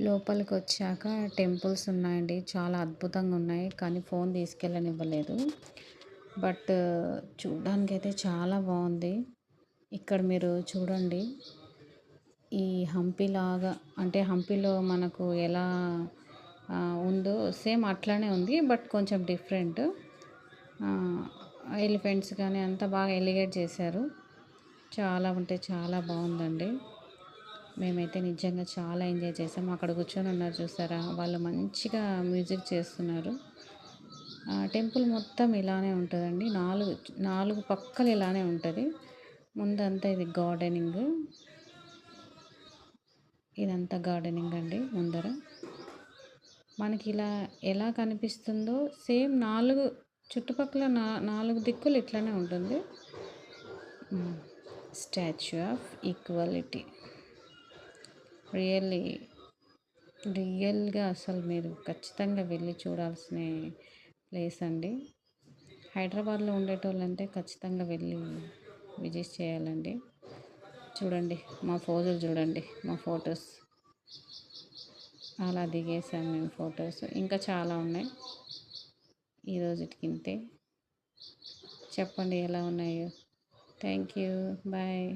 లోపలికొచ్చాక temples ఉన్నాయండి. చాలా అద్భుతంగా ఉన్నాయి. కానీ ఫోన్ తీసుకెళ్ళనివ్వలేదు. బట్ చూడ్డానికైతే చాలా బావుంది. ఇక్కడ మీరు చూడండి. ఈ హంపీలాగా అంటే హంపీలో మనకు ఎలా ఉందో సేమ్ అట్లానే ఉంది. బట్ కొంచెం డిఫరెంట్. ఎలిఫెంట్స్ కానీ అంతా బాగా ఎలిగేట్ చేశారు. చాలా అంటే చాలా బావుందండి. మేమైతే నిజంగా చాలా ఎంజాయ్ చేసాం. అక్కడ కూర్చొని ఉన్నారు చూసారా? వాళ్ళు మంచిగా మ్యూజిక్ చేస్తున్నారు. టెంపుల్ మొత్తం ఇలానే ఉంటుందండి. నాలుగు పక్కలు ఇలానే ఉంటుంది. ముందంతా ఇది గార్డెనింగ్. ఇదంతా గార్డెనింగ్ అండి ముందర. మనకి ఇలా ఎలా కనిపిస్తుందో సేమ్ చుట్టుపక్కల 4 దిక్కులు ఇట్లానే ఉంటుంది. Statue of equality. రియల్గా అసలు మీరు ఖచ్చితంగా వెళ్ళి చూడాల్సిన ప్లేస్ అండి. హైదరాబాద్లో ఉండేటోళ్ళంటే ఖచ్చితంగా వెళ్ళి విజిట్ చేయాలండి. చూడండి మా ఫోజులు చూడండి, మా ఫొటోస్ అలా దిగేసాం మేము ఫొటోస్. ఇంకా చాలా ఉన్నాయి. ఈరోజుకి ఇంతే. చెప్పండి ఎలా ఉన్నాయో. Thank you. బాయ్.